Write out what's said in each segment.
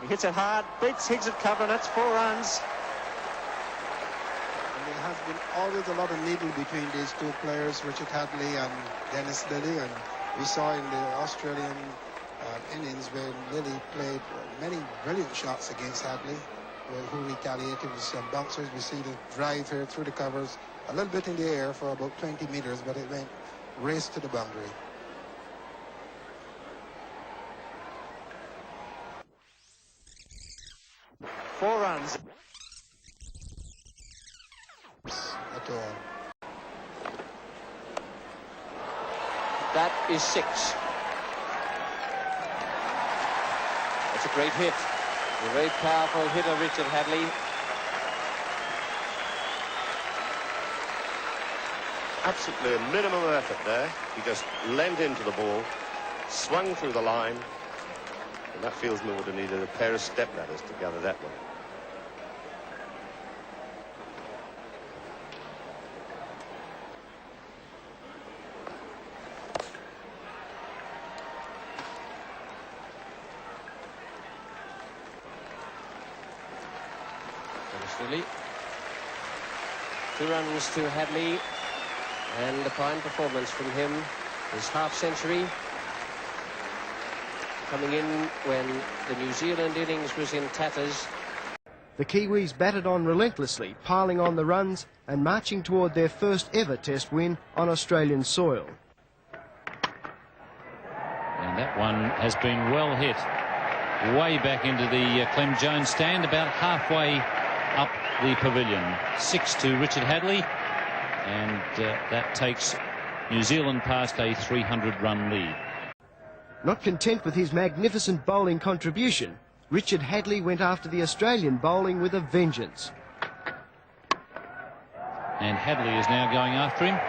He hits it hard, beats Higgs at cover, and that's 4 runs. And there has been always a lot of needle between these two players, Richard Hadlee and Dennis Lillee, and we saw in the Australian innings where Lillee played many brilliant shots against Hadlee, who retaliated with some bouncers. We see the drive here through the covers, a little bit in the air for about 20 meters, but it went race to the boundary. Four runs. At all. That is 6. That's a great hit. A very powerful hit of Richard Hadlee. Absolutely a minimum of effort there. He just leant into the ball, swung through the line, and that fieldsman would have needed a pair of step ladders to gather that one. Lillee. 2 runs to Hadlee, and a fine performance from him. His half-century coming in when the New Zealand innings was in tatters. The Kiwis batted on relentlessly, piling on the runs and marching toward their first ever Test win on Australian soil. And that one has been well hit. Way back into the Clem Jones stand, about halfway up the pavilion. 6 to Richard Hadlee, and that takes New Zealand past a 300-run lead. Not content with his magnificent bowling contribution, Richard Hadlee went after the Australian bowling with a vengeance. And Hadlee is now going after him.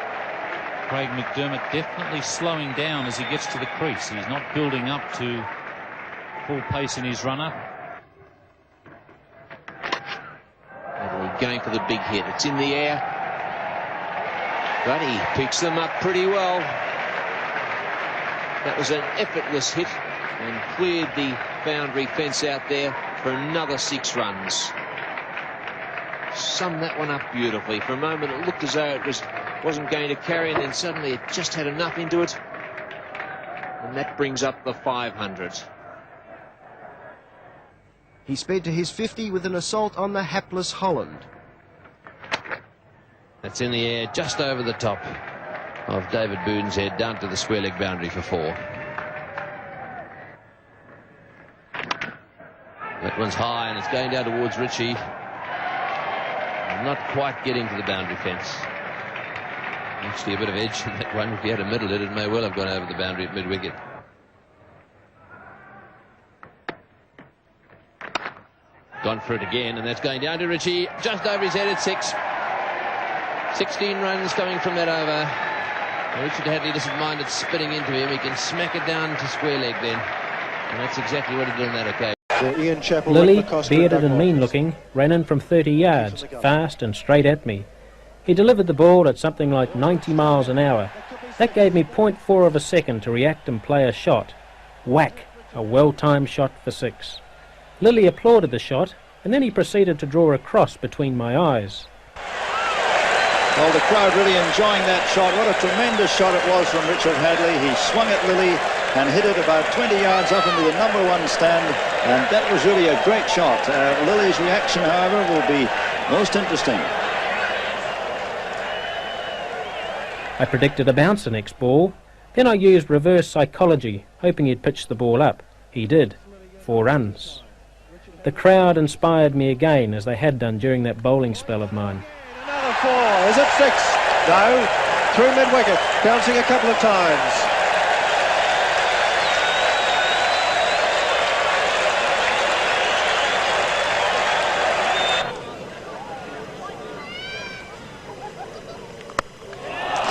Craig McDermott definitely slowing down as he gets to the crease. He's not building up to full pace in his run-up. Going for the big hit. It's in the air, but he picks them up pretty well. That was an effortless hit and cleared the boundary fence out there for another 6 runs. Summed that one up beautifully. For a moment it looked as though it wasn't going to carry, and then suddenly it just had enough into it, and that brings up the 500. He sped to his 50 with an assault on the hapless Holland. That's in the air just over the top of David Boone's head, down to the square leg boundary for 4. That one's high and it's going down towards Ritchie. Not quite getting to the boundary fence. Actually a bit of edge in that one. If he had a middle it may well have gone over the boundary at mid-wicket. Gone for it again, and that's going down to Ritchie, just over his head at 6. 16 runs coming from that over. And Richard Hadlee doesn't mind it spitting into him. He can smack it down to square leg then. And that's exactly what he did on that occasion. Lillee, bearded and mean-looking, ran in from 30 yards, fast and straight at me. He delivered the ball at something like 90 miles an hour. That gave me 0.4 of a second to react and play a shot. Whack, a well-timed shot for 6. Lillee applauded the shot, and then he proceeded to draw a cross between my eyes. Well, the crowd really enjoying that shot. What a tremendous shot it was from Richard Hadlee. He swung at Lillee and hit it about 20 yards up into the #1 stand, and that was really a great shot. Lillee's reaction, however, will be most interesting. I predicted a bouncer next ball. Then I used reverse psychology, hoping he'd pitch the ball up. He did. 4 runs. The crowd inspired me again, as they had done during that bowling spell of mine. Another 4. Is it 6? No. Through mid-wicket. Bouncing a couple of times.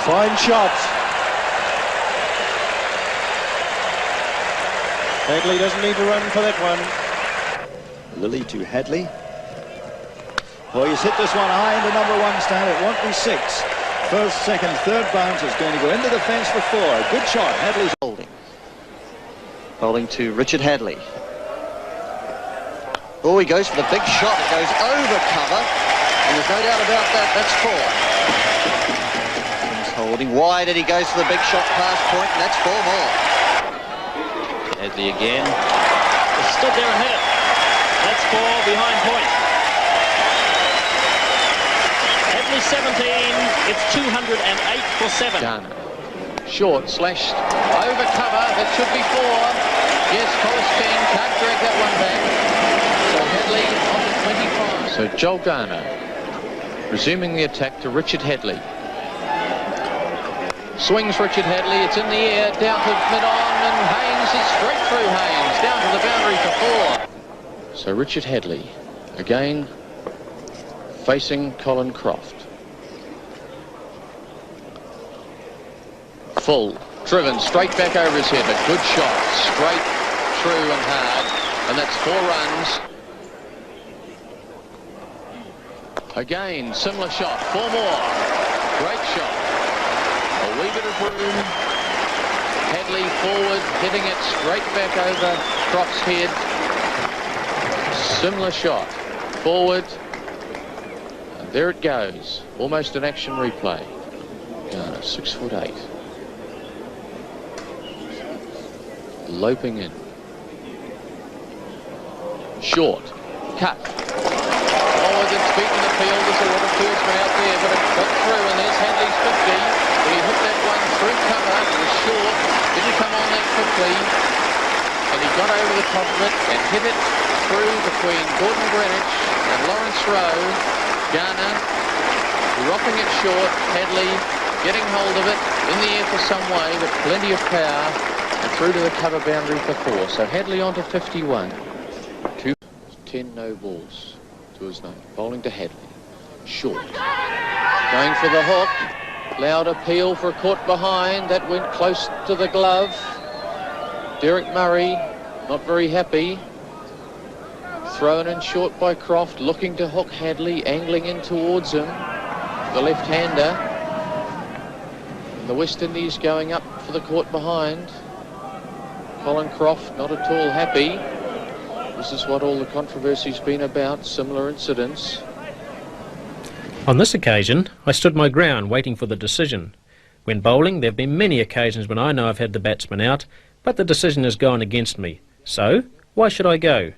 Fine shot. Hadlee doesn't need to run for that one. Lillee to Hadlee. Well, he's hit this one high into #1 stand. It won't be 6. First, second, third bounce is going to go into the fence for 4. Good shot. Hadlee's holding. Bowling to Richard Hadlee. Oh, he goes for the big shot. It goes over cover. And there's no doubt about that. That's 4. He's holding wide, and he goes for the big shot past point, and that's 4 more. Hadley again. He stood there and hit it. That's 4 behind point. Hadley 17. It's 208 for 7. Garner. Short, slashed, over cover. That should be 4. Yes, Collis King can't drag that one back. So Hadley on to 25. So Joel Garner resuming the attack to Richard Hadley. Swings Richard Hadley, it's in the air, down to mid-on, and Haynes is straight through Haynes, down to the boundary for 4. So Richard Hadley, again, facing Colin Croft. Full, driven, straight back over his head, a good shot, straight, true and hard, and that's 4 runs. Again, similar shot, 4 more, great shot. A wee bit of room. Hadley forward, hitting it straight back over Croft's head. Similar shot. Forward. And there it goes. Almost an action replay. Garner, 6'8". Loping in. Short. Cut. Oh, it's beaten the field. There's a lot of fieldsmen out there, but it got through, and there's Hadley's 50. Well, he hit that one through cover. It was short. Didn't come on that quickly. And he got over the top of it and hit it through between Gordon Greenwich and Lawrence Rowe. Garner rocking it short. Hadley getting hold of it in the air for some way, but plenty of power, and through to the cover boundary for 4. So Hadley on to 51. 10 no balls to his name. Bowling to Hadley. Short. Going for the hook. Loud appeal for a caught behind. That went close to the glove. Derek Murray not very happy. Thrown in short by Croft, looking to hook Hadley, angling in towards him. The left-hander. And the West Indies going up for the caught behind. Colin Croft not at all happy. This is what all the controversy's been about, similar incidents. On this occasion, I stood my ground waiting for the decision. When bowling, there have been many occasions when I know I've had the batsman out, but the decision has gone against me. So, why should I go?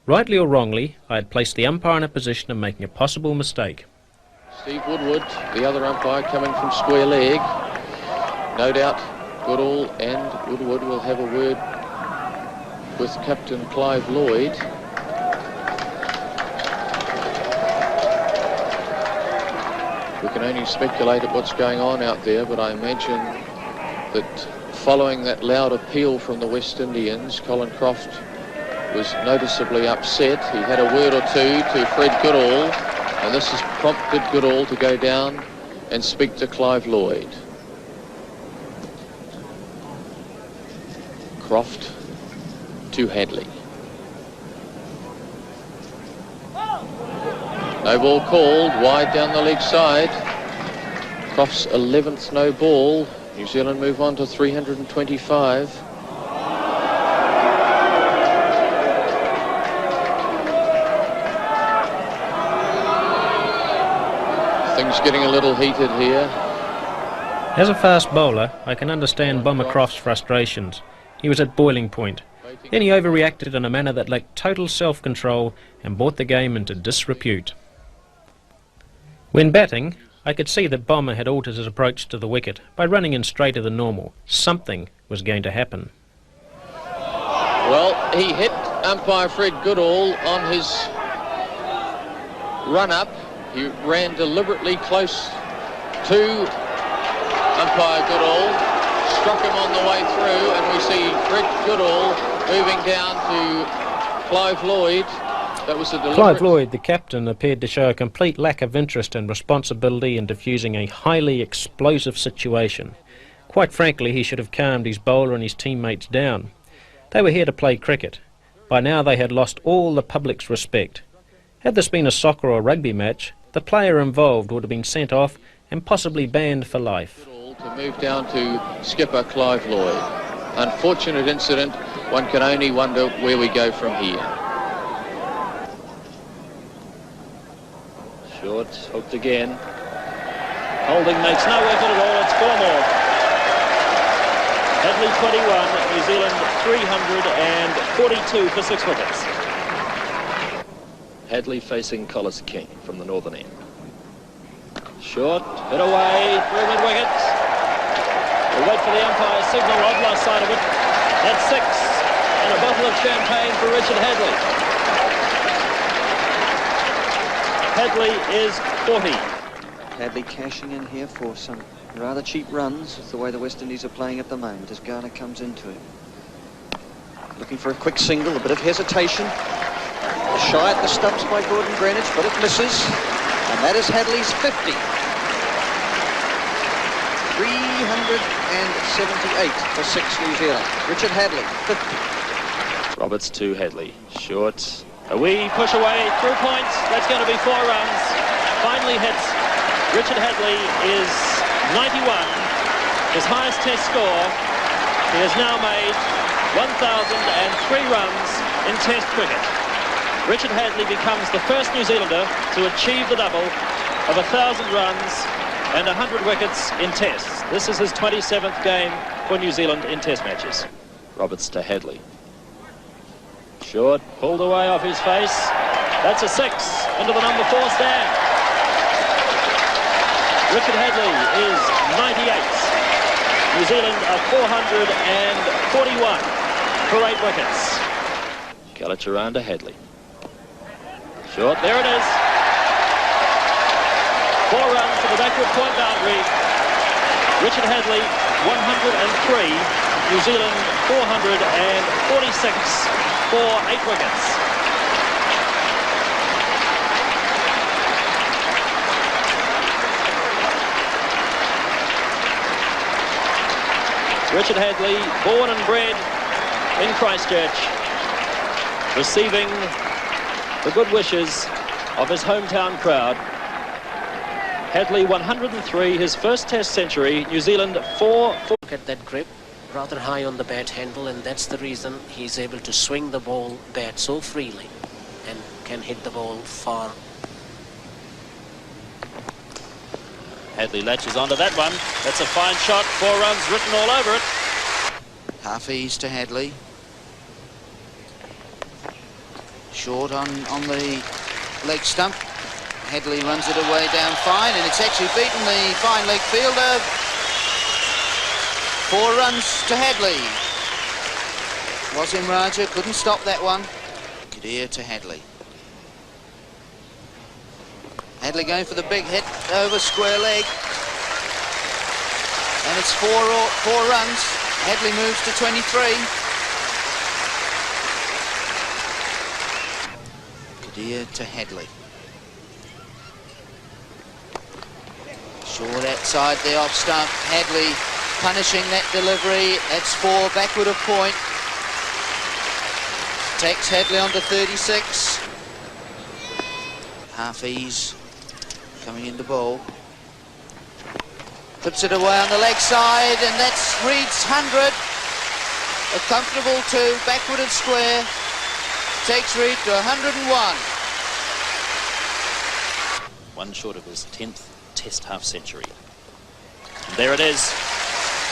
Rightly or wrongly, I had placed the umpire in a position of making a possible mistake. Steve Woodward, the other umpire, coming from square leg. No doubt Goodall and Woodward will have a word with Captain Clive Lloyd. We can only speculate at what's going on out there, but I imagine that following that loud appeal from the West Indians, Colin Croft was noticeably upset. He had a word or two to Fred Goodall, and this has prompted Goodall to go down and speak to Clive Lloyd. Croft to Hadley. No ball called, wide down the leg side. Croft's 11th no ball. New Zealand move on to 325. Things getting a little heated here. As a fast bowler, I can understand Bomber Croft's frustrations. He was at boiling point. Then he overreacted in a manner that lacked total self-control and brought the game into disrepute. When batting, I could see that Bomber had altered his approach to the wicket by running in straighter than normal. Something was going to happen. Well, he hit umpire Fred Goodall on his run-up. He ran deliberately close to umpire Goodall, struck him on the way through, and we see Fred Goodall moving down to Clive Lloyd. That was a deliberate... Clive Lloyd, the captain, appeared to show a complete lack of interest and responsibility in diffusing a highly explosive situation. Quite frankly, he should have calmed his bowler and his teammates down. They were here to play cricket. By now they had lost all the public's respect. Had this been a soccer or rugby match, the player involved would have been sent off and possibly banned for life. To move down to skipper Clive Lloyd. Unfortunate incident. One can only wonder where we go from here. Short, hooked again. Holding makes no effort at all. It's 4 more. Hadley 21, New Zealand 342 for 6 wickets. Hadley facing Collis King from the northern end. Short, hit away, through mid-wicket. We'll wait for the umpire's signal. I've lost sight of it. That's 6, and a bottle of champagne for Richard Hadley. Hadley is 40. Hadley cashing in here for some rather cheap runs. It's the way the West Indies are playing at the moment as Garner comes into it. Looking for a quick single, a bit of hesitation. Shy at the stumps by Gordon Greenwich, but it misses. And that is Hadley's 50. 378 for 6 New Zealand. Richard Hadley, 50. Roberts to Hadley. Short. A wee push away, through points. That's going to be 4 runs. Finally hits. Richard Hadley is 91. His highest test score. He has now made 1,003 runs in test cricket. Richard Hadley becomes the first New Zealander to achieve the double of 1,000 runs and 100 wickets in tests. This is his 27th game for New Zealand in test matches. Roberts to Hadley. Short, pulled away off his face. That's a 6 into the number 4 stand. Richard Hadley is 98. New Zealand are 441 for 8 wickets. Kalacharran to Hadley. Short, there it is. 4 runs to the backward point boundary. Richard Hadley, 103. New Zealand, 446 for 8 wickets. Richard Hadley, born and bred in Christchurch, receiving the good wishes of his hometown crowd. Hadley 103, his first test century. New Zealand 4. Look at that grip, rather high on the bat handle, and that's the reason he's able to swing the ball bat so freely and can hit the ball far. Hadley latches onto that one. That's a fine shot. 4 runs written all over it. Hafiz to Hadley. Short on the leg stump. Hadley runs it away down fine, and it's actually beaten the fine leg fielder. 4 runs to Hadley. Wasim Raja couldn't stop that one. Kadir to Hadley. Hadley going for the big hit over square leg. And it's 4 runs. Hadley moves to 23. Kadir to Hadley. Short outside the off stump. Hadley punishing that delivery. That's 4 backward of point. Takes Hadley on to 36. Hafiz coming into bowl. Clips it away on the leg side, and that's Reed's 100. A comfortable 2, backward of square. Takes Reed to 101. 1 short of his 10th test half century. And there it is.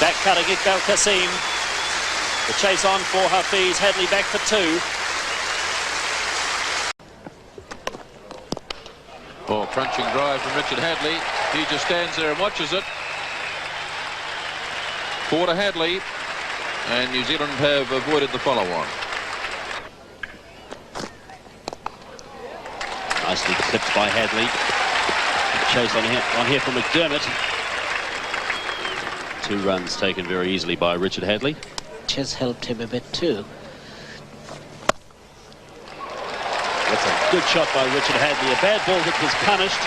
Back cutting Iqbal Kasim. The chase on for Hafiz. Hadley back for 2. Oh, crunching drive from Richard Hadley. He just stands there and watches it. 4 to Hadley, and New Zealand have avoided the follow-on. Nicely clipped by Hadley. Chase on here from McDermott. 2 runs taken very easily by Richard Hadley. Which has helped him a bit too. That's a good shot by Richard Hadley. A bad ball hit was punished.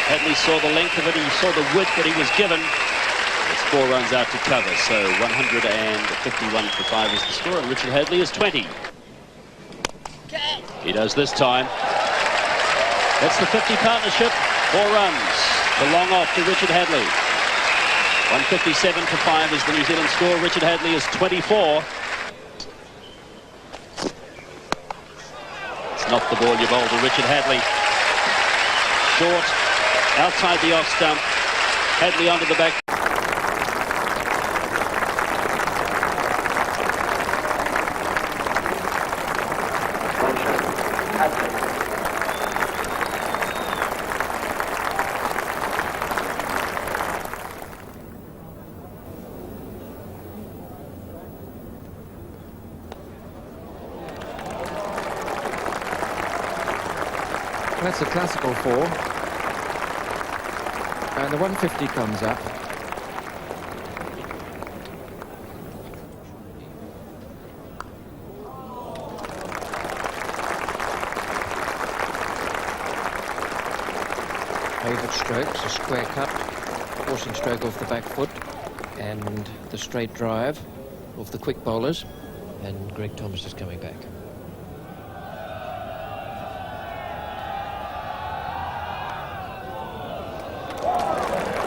Hadley saw the length of it, he saw the width that he was given. It's 4 runs out to cover, so 151 for 5 is the score, and Richard Hadley is 20. He does this time. That's the 50 partnership. 4 runs. The long off to Richard Hadley. 157 for 5 is the New Zealand score. Richard Hadley is 24. It's not the ball you bowl to Richard Hadley. short, outside the off stump. Hadley onto the back. That's a classical 4. And the 150 comes up. Favourite strokes, a square cut, forcing stroke off the back foot, and the straight drive off the quick bowlers. And Greg Thomas is coming back.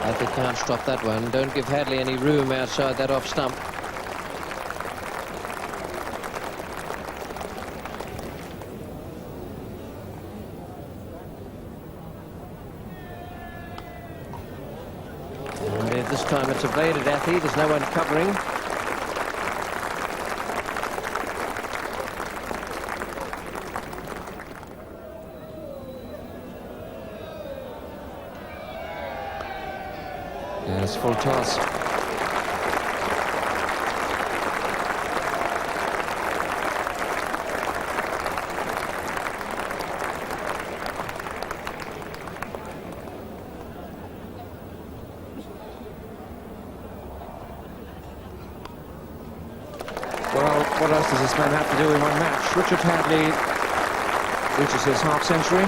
Hadley can't stop that one. Don't give Hadley any room outside that off stump. And this time it's evaded Athey. There's no one covering. Yes, full toss. Well, what else does this man have to do in one match? Richard Hadley reaches his half-century.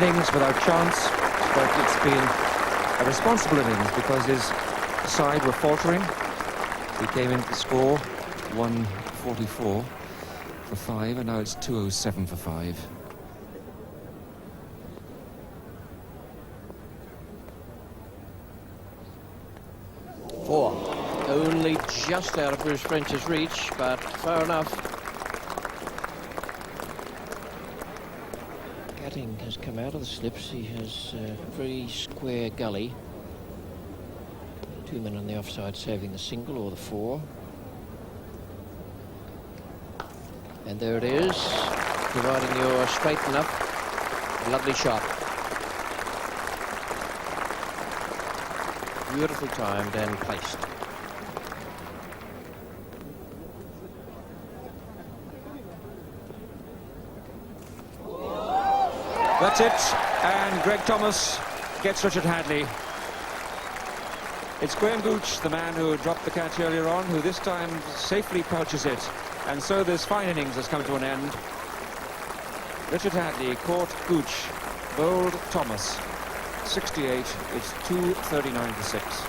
Innings without chance, but it's been a responsible innings because his side were faltering. He came into the score 144 for 5, and now it's 207 for 5. Only just out of Bruce French's reach, but far enough. Gatting has come out of the slips. He has a very square gully. 2 men on the offside saving the single or the 4. And there it is, providing you're straight enough. Lovely shot. Beautiful timed and placed. That's it, and Greg Thomas gets Richard Hadley. It's Graham Gooch, the man who dropped the catch earlier on, who this time safely pouches it. And so this fine innings has come to an end. Richard Hadley caught Gooch, bowled Thomas. 68, it's 2:39 for 6.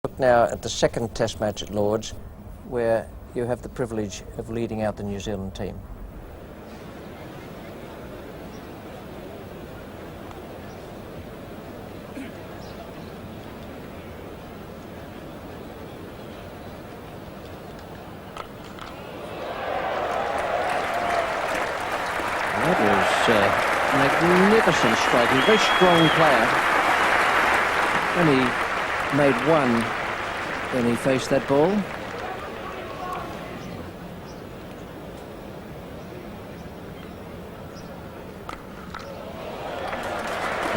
Look now at the second Test match at Lord's, where you have the privilege of leading out the New Zealand team. That was magnificent striking, very strong player. Only made one when he faced that ball.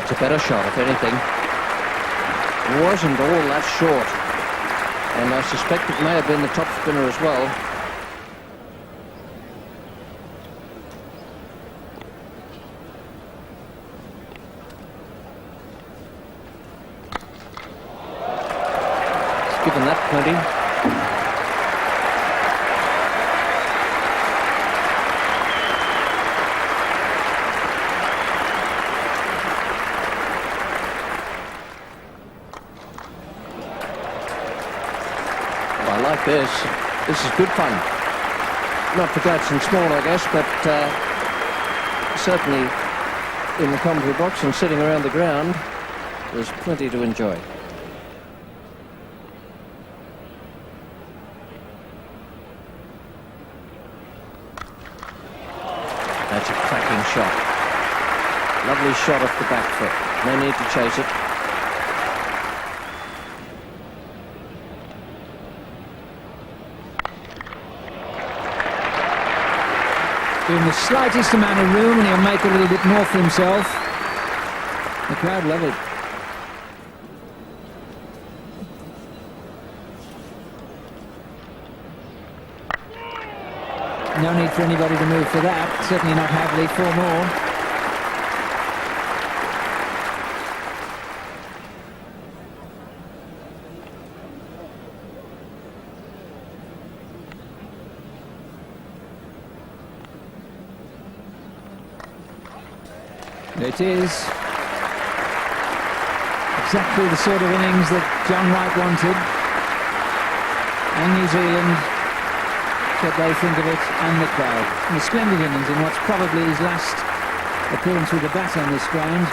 It's a better shot, if anything. Wasn't all that short. And I suspect it may have been the top spinner as well. Given that plenty. I like this. This is good fun. Not for Gladstone Small, I guess, but certainly in the commentary box and sitting around the ground, there's plenty to enjoy. That's a cracking shot. Lovely shot off the back foot. No need to chase it. Give him the slightest amount of room and he'll make a little bit more for himself. The crowd love it. No need for anybody to move for that. Certainly not Hadley. 4 more. It is exactly the sort of innings that John Wright wanted, and New Zealand, what they think of it, and the crowd. And a splendid innings in what's probably his last appearance with the bat on this ground.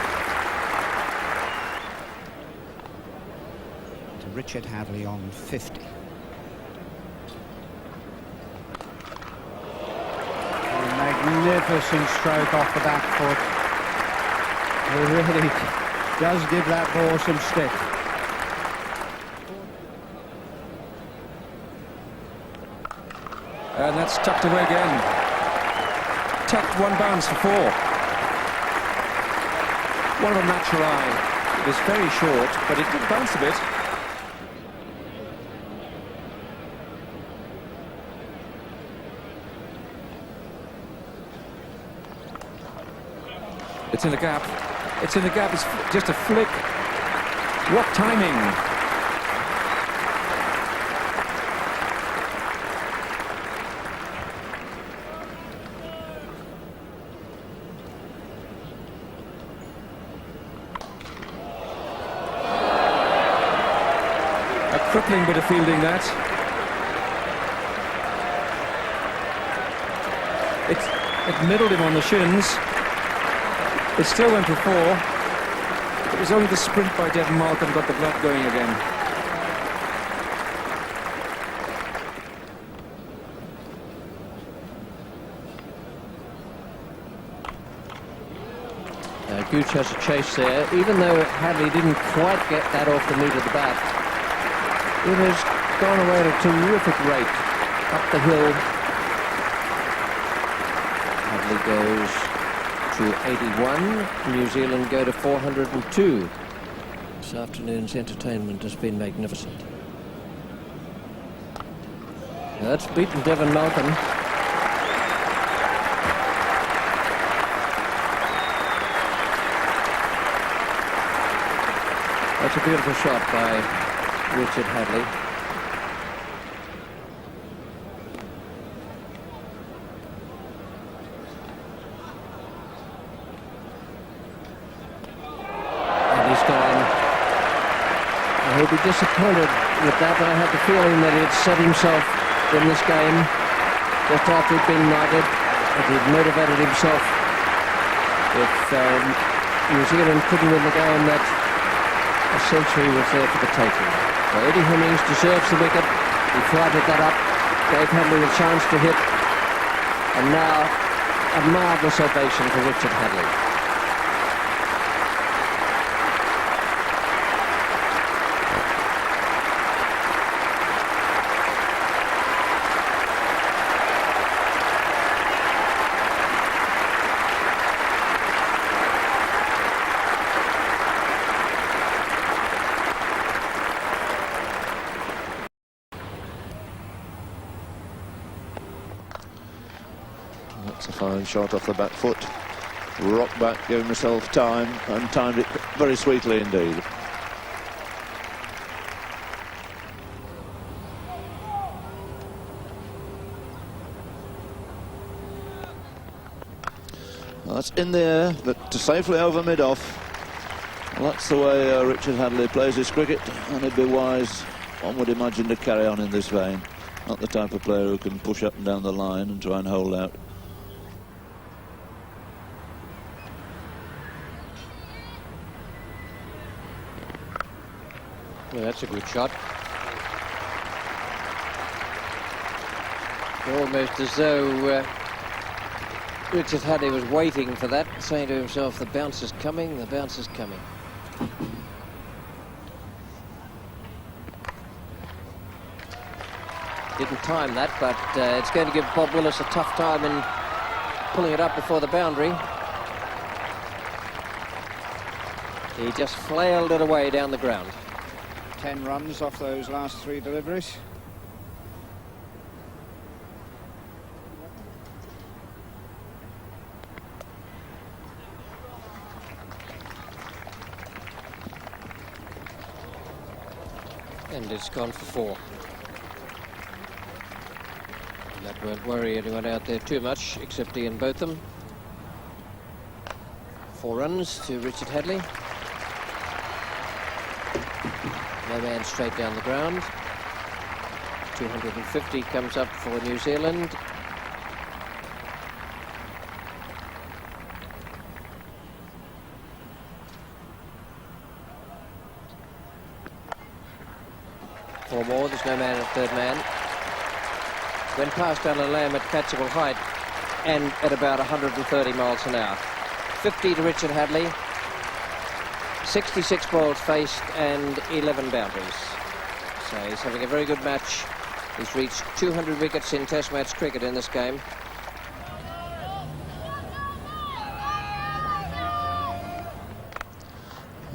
To Richard Hadley on 50. A magnificent stroke off the back foot. He really does give that ball some stick. And that's tucked away again. Tucked, 1 bounce for 4. One of a natural eye. It was very short, but it did bounce a bit. It's in the gap. It's in the gap. It's just a flick. What timing! A crippling bit of fielding, that. It middled him on the shins. It still went for 4. It was only the sprint by Devon Malcolm got the blood going again. Gooch has a chase there. Even though Hadley didn't quite get that off the meat of the bat, it has gone away at a terrific rate up the hill. Hadley goes to 81. New Zealand go to 402. This afternoon's entertainment has been magnificent. That's beaten Devon Malcolm. That's a beautiful shot by Richard Hadley. He'll be disappointed with that, but I had the feeling that he'd set himself in this game just after he'd been knighted, that he'd motivated himself. If New Zealand couldn't win the game, that a century was there for the taking. So Eddie Hemmings deserves the wicket. He flighted that up, gave Hadley a chance to hit, and now a marvellous ovation for Richard Hadley. That's a fine shot off the back foot. Rock back, giving himself time, and timed it very sweetly indeed. Well, that's in the air, but safely over mid-off. Well, that's the way Richard Hadley plays his cricket, and he'd be wise, one would imagine, to carry on in this vein. Not the type of player who can push up and down the line and try and hold out. Well, that's a good shot. Almost as though Richard Hadley was waiting for that, saying to himself, the bounce is coming, the bounce is coming. Didn't time that, but it's going to give Bob Willis a tough time in pulling it up before the boundary. He just flailed it away down the ground. 10 runs off those last 3 deliveries. And it's gone for 4. And that won't worry anyone out there too much, except Ian Botham. 4 runs to Richard Hadley. No man straight down the ground. 250 comes up for New Zealand. Four more, there's no man at third man. Went past Alan Lamb at catchable height and at about 130 miles an hour. 50 to Richard Hadley. 66 balls faced and 11 boundaries. So he's having a very good match. He's reached 200 wickets in Test match cricket in this game.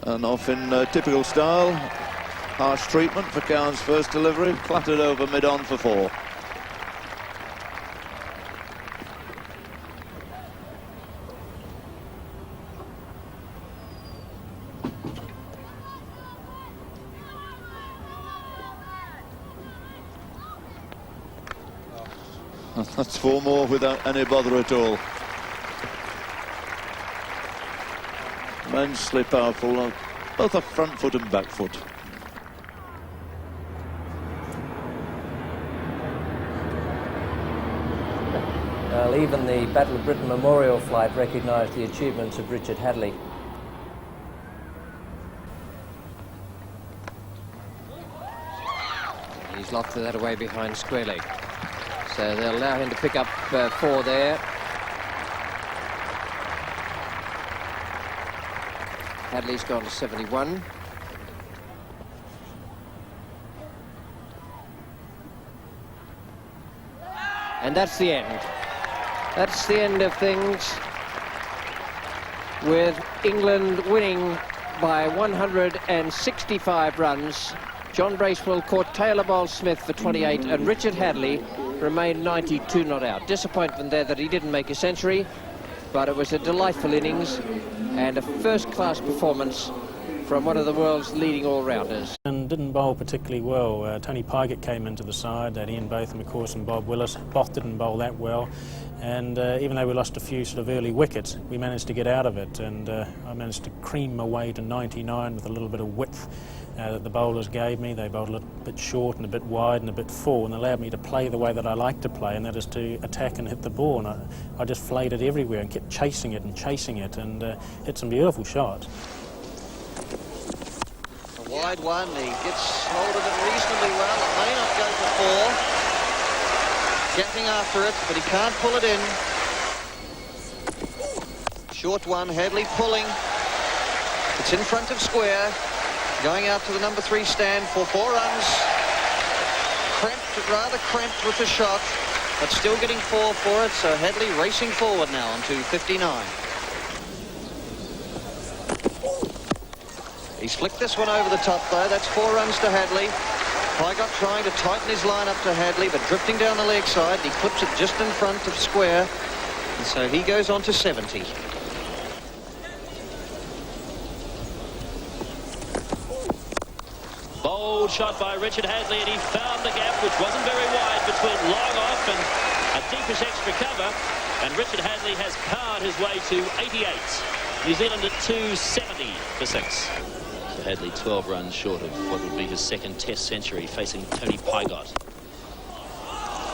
And off in typical style. Harsh treatment for Cowan's first delivery. Clattered over mid-on for 4. That's 4 more without any bother at all. Immensely powerful, both a front foot and back foot. Well, even the Battle of Britain Memorial flight recognised the achievements of Richard Hadley. He's locked that away behind square leg. So they'll allow him to pick up 4 there. Hadley's gone to 71. And that's the end. That's the end of things, with England winning by 165 runs. John Bracewell caught Taylor Bowles-Smith for 28, and Richard Hadley remained 92 not out. Disappointment there that he didn't make a century, but it was a delightful innings and a first-class performance from one of the world's leading all-rounders. And didn't bowl particularly well. Tony Pygott came into the side, that Ian Botham, of course, and Bob Willis. Both didn't bowl that well. And even though we lost a few sort of early wickets, we managed to get out of it. And I managed to cream my way to 99 with a little bit of width that the bowlers gave me. They bowled a little bit short and a bit wide and a bit full, and allowed me to play the way that I like to play, and that is to attack and hit the ball. And I just flayed it everywhere and kept chasing it and hit some beautiful shots. A wide one, he gets hold of it reasonably well. It may not go for 4. Getting after it, but he can't pull it in. Short one, Hadley pulling. It's in front of square. Going out to the number 3 stand for 4 runs. Cramped, rather cramped with the shot, but still getting 4 for it. So Hadley racing forward now on to 59. He's flicked this one over the top though. That's 4 runs to Hadley. Pygott trying to tighten his line up to Hadley, but drifting down the leg side. He clips it just in front of square, and so he goes on to 70. Bold shot by Richard Hadley, and he found the gap, which wasn't very wide, between long off and a deepish extra cover. And Richard Hadley has powered his way to 88. New Zealand at 270 for 6. Hadley 12 runs short of what would be his second Test century, facing Tony Pygott.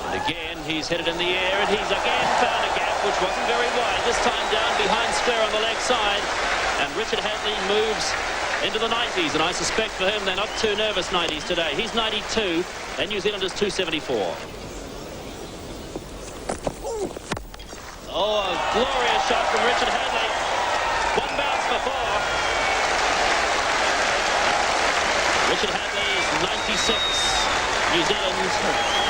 And again, he's hit it in the air, and he's again found a gap, which wasn't very wide, this time down behind square on the leg side. And Richard Hadley moves into the 90s, and I suspect for him they're not too nervous 90s today. He's 92, and New Zealand is 274. Oh, glorious shot from Richard Hadlee. One bounce for four. Richard Hadlee is 96. New Zealand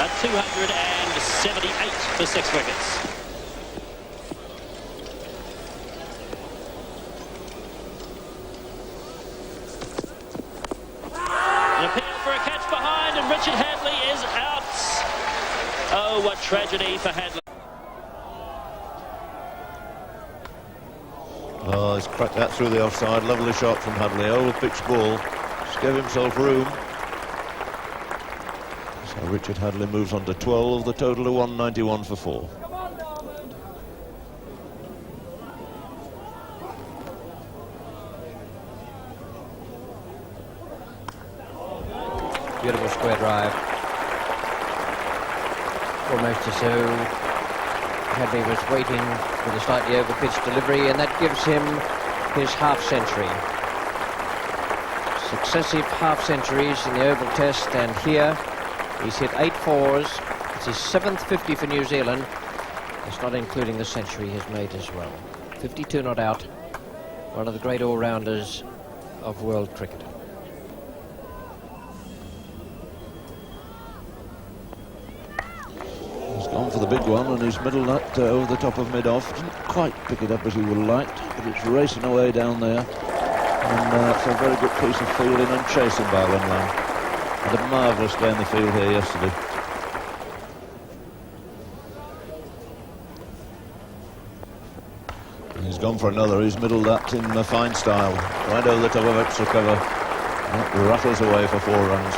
at 278 for 6 wickets. An appeal for a catch behind, and Richard Hadlee is out. Oh, what tragedy for Hadlee. Oh, he's cracked that through the offside. Lovely shot from Hadlee. Over pitch ball. Just gave himself room. So Richard Hadlee moves on to 12. The total of 191 for 4. Beautiful square drive. Almost as though Hadlee was waiting for the slightly over-pitched delivery, and that gives him his half-century. Successive half-centuries in the Oval Test, and here he's hit 8 fours. It's his 7th 50 for New Zealand. It's not including the century he's made as well. 52 not out. One of the great all-rounders of world cricket. Gone for the big one, and he's middled that over the top of mid-off. Didn't quite pick it up as he would have liked, but it's racing away down there. And it's a very good piece of fielding and chasing by Lemlang. Had a marvellous day in the field here yesterday. And he's gone for another. He's middled that in a fine style. Right over the top of extra cover. That rattles away for 4 runs.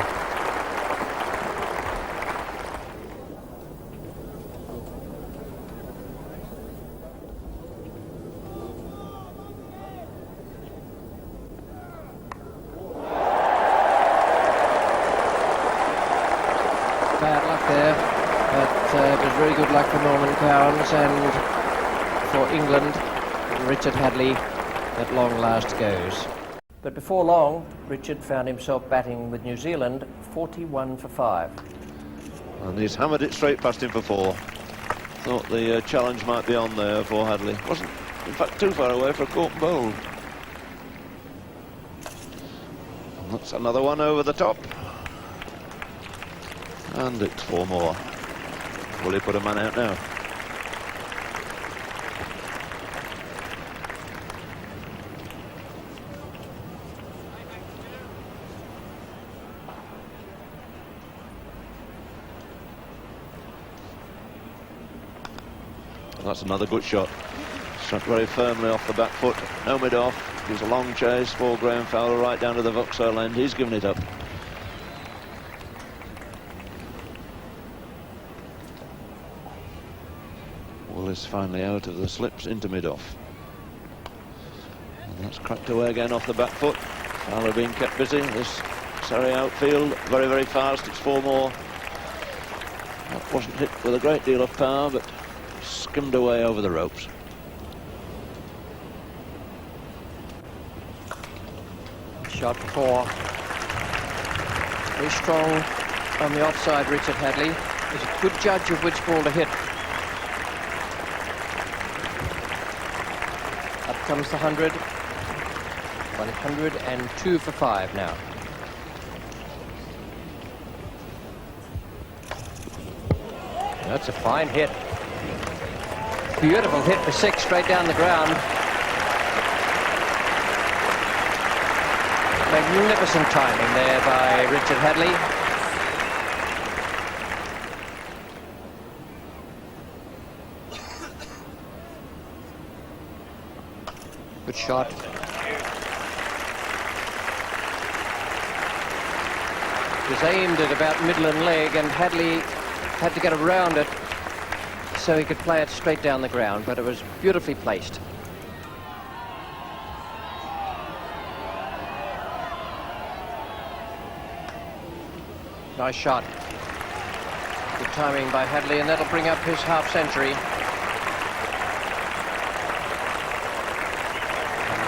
Bad luck there, but it was very good luck for Norman Cowans, and for England, Richard Hadlee at long last goes. But before long, Richard found himself batting with New Zealand 41 for 5. And he's hammered it straight past him for 4. Thought the challenge might be on there for Hadlee. Wasn't, in fact, too far away for a caught and bowled. And that's another one over the top. And it's 4 more. Will he put a man out now? That's another good shot. Struck very firmly off the back foot. No mid-off. It was a long chase for Graham Fowler right down to the Vauxhall end. He's given it up. Willis finally out of the slips into mid-off. And that's cracked away again off the back foot. Fowler being kept busy. This Surrey outfield, very, very fast. It's 4 more. That wasn't hit with a great deal of power, but skimmed away over the ropes. Shot for 4. Very strong on the offside, Richard Hadlee. He's a good judge of which ball to hit. Up comes the 100. 102 for 5 now. That's a fine hit. Beautiful hit for 6 straight down the ground. Magnificent timing there by Richard Hadlee. Good shot. It was aimed at about Midland leg, and Hadlee had to get around it so he could play it straight down the ground, but it was beautifully placed. Nice shot. Good timing by Hadlee, and that'll bring up his half-century.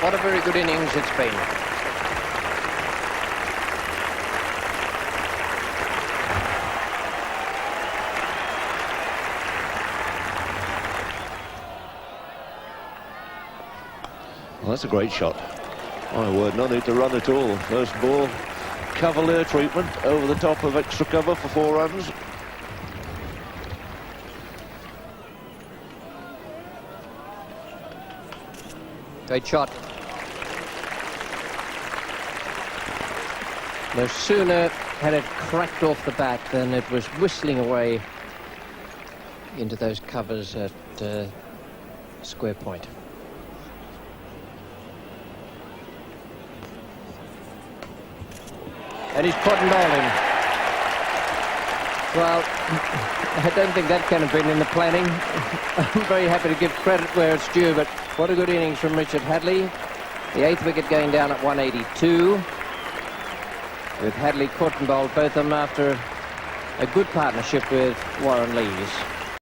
What a very good innings it's been. Well, that's a great shot. My word, no need to run at all. First ball, cavalier treatment over the top of extra cover for 4 runs. Great shot. No sooner had it cracked off the bat than it was whistling away into those covers at square point. And he's cotton-bowled him. Well, I don't think that can have been in the planning. I'm very happy to give credit where it's due, but what a good innings from Richard Hadlee. The 8th wicket going down at 182. With Hadlee, cotton-bowled both of them after a good partnership with Warren Lees.